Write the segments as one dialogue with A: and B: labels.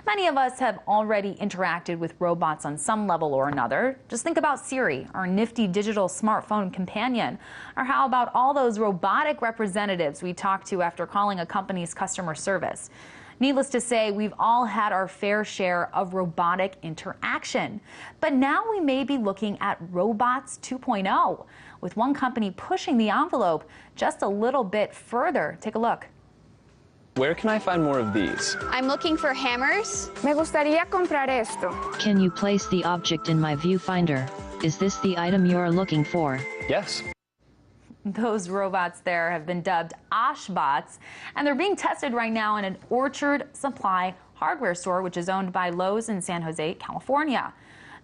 A: Many of us have already interacted with robots on some level or another. Just think about Siri, our nifty digital smartphone companion. Or how about all those robotic representatives we talked to after calling a company's customer service? Needless to say, we've all had our fair share of robotic interaction. But now we may be looking at robots 2.0, with one company pushing the envelope just a little bit further. Take a look.
B: Where can I find more of these?
C: I'm looking for hammers.
D: Me gustaría comprar esto.
E: Can you place the object in my viewfinder? Is this the item you're looking for?
B: Yes.
A: Those robots there have been dubbed Oshbots, and they're being tested right now in an Orchard Supply hardware store, which is owned by Lowe in San Jose, California.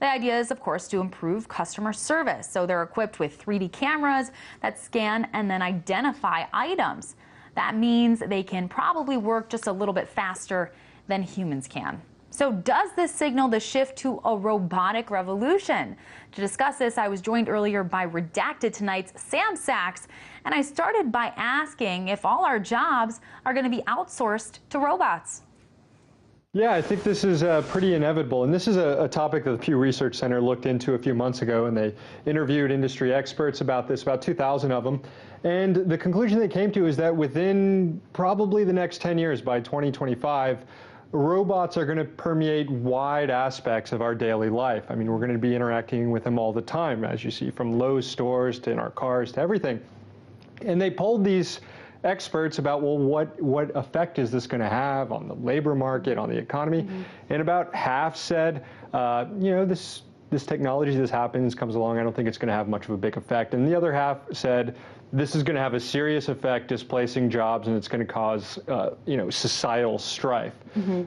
A: The idea is, of course, to improve customer service. So they're equipped with 3D cameras that scan and then identify items. That means they can probably work just a little bit faster than humans can. So does this signal the shift to a robotic revolution? To discuss this, I was joined earlier by Redacted Tonight's Sam Sachs, and I started by asking if all our jobs are going to be outsourced to robots.
F: Yeah, I think this is pretty inevitable, and this is a topic that the Pew Research Center looked into a few months ago, and they interviewed industry experts about this, about 2,000 of them. And the conclusion they came to is that within probably the next 10 years, by 2025, robots are going to permeate wide aspects of our daily life. I mean, we're going to be interacting with them all the time, as you see, from Lowe's stores to in our cars to everything. And they polled these experts about, well, what effect is this going to have on the labor market, on the economy? And about half said, you know, this technology, this happens, comes along, I don't think it's going to have much of a big effect. And the other half said, this is going to have a serious effect, displacing jobs, and it's going to cause, you know, societal strife.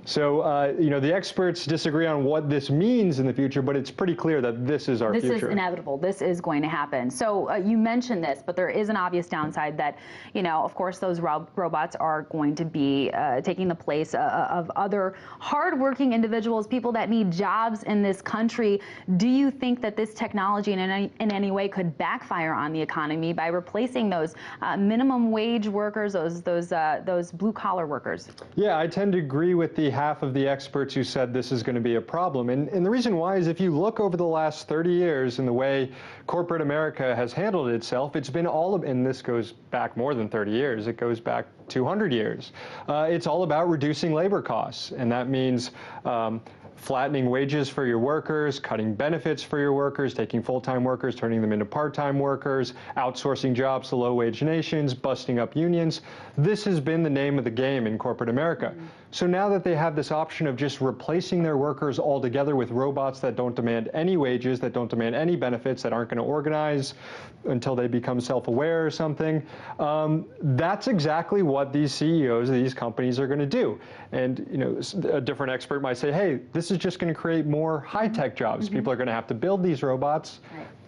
F: So, you know, the experts disagree on what this means in the future, but it's pretty clear that this is our future.
A: This is inevitable. This is going to happen. So you mentioned this, but there is an obvious downside that, you know, of course, those robots are going to be taking the place of other hardworking individuals, people that need jobs in this country. Do you think that this technology in any way could backfire on the economy by replacing those minimum wage workers, those blue collar workers?
F: Yeah, I tend to agree with the half of the experts who said this is going to be a problem. And the reason why is if you look over the last 30 years in the way corporate America has handled itself, it's been all of, and this goes back more than 30 years, it goes back 200 years. It's all about reducing labor costs, and that means flattening wages for your workers, cutting benefits for your workers, taking full-time workers, turning them into part-time workers, outsourcing jobs to low-wage nations, busting up unions. This has been the name of the game in corporate America. So now that they have this option of just replacing their workers altogether with robots that don't demand any wages, that don't demand any benefits, that aren't going to organize until they become self-aware or something, that's exactly what these CEOs of these companies are going to do. And, you know, a different expert might say, hey, this is just going to create more high-tech jobs. People are going to have to build these robots.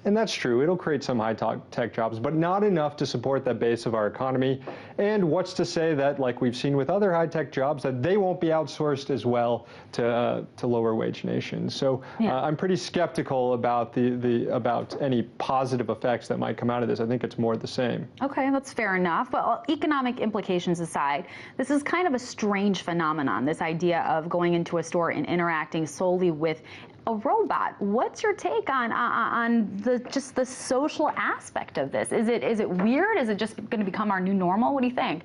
F: And that's true. It'll create some high-tech jobs, but not enough to support the base of our economy. And what's to say that, like we've seen with other high-tech jobs, that they won't be outsourced as well to lower-wage nations. So I'm pretty skeptical about about any positive effects that might come out of this. I think it's more the same.
A: Okay, that's fair enough. But economic implications aside, this is kind of a strange phenomenon, this idea of going into a store and interacting solely with a robot. What's your take on just the social aspect of this? Is it weird? Is it just going to become our new normal? What do you think?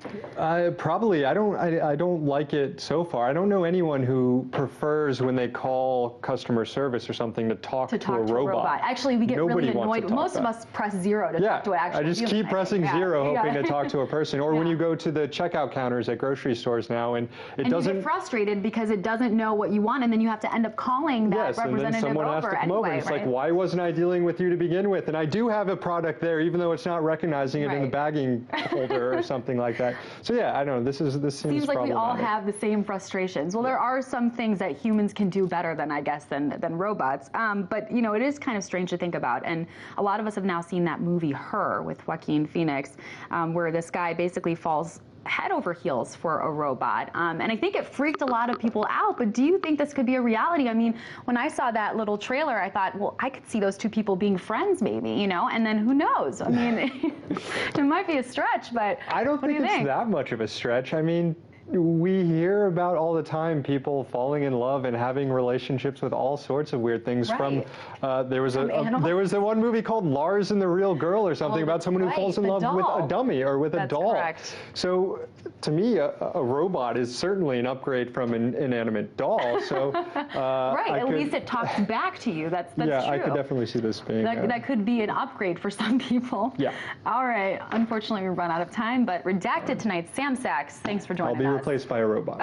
F: Probably. I don't like it so far. I don't know anyone who prefers when they call customer service or something to talk to a robot.
A: Actually, we get really annoyed. Most of us press 0 to talk to an actual
F: human. I just keep pressing 0 hoping to talk to a person. Or when you go to the checkout counters at grocery stores now and it doesn't.
A: You get frustrated because it doesn't know what you want, and then you have to end up calling that representative.
F: And then someone has to come over. And it's like, why wasn't I dealing with you to begin with? And I do have a product there, even though it's not recognizing it in the bagging holder or something like that. So yeah, I don't know. This seems
A: like we all have the same frustrations. Well, there are some things that humans can do better than, I guess, than robots. But you know, it is kind of strange to think about. And a lot of us have now seen that movie Her with Joaquin Phoenix, where this guy basically falls head over heels for a robot. And I think it freaked a lot of people out, but do you think this could be a reality? I mean, when I saw that little trailer, I thought, well, I could see those two people being friends maybe, you know, and then who knows? I mean, it might be a stretch, but
F: I don't think it's that much of a stretch. I mean, We hear about all the time people falling in love and having relationships with all sorts of weird things.
A: Right.
F: There was
A: animals?
F: a one movie called Lars and the Real Girl or something about someone who
A: right,
F: falls in
A: the
F: love with
A: doll.
F: a dummy or with a
A: That's
F: doll.
A: correct.
F: So to me, a robot is certainly an upgrade from an inanimate doll. So
A: Right, at least it talks back to you. That's
F: yeah,
A: true.
F: I could definitely see this being.
A: That could be an upgrade for some people.
F: Yeah.
A: All right. Unfortunately, we've run out of time, but redacted tonight. Sam Sachs, thanks for joining us.
F: I'll be replaced by a robot.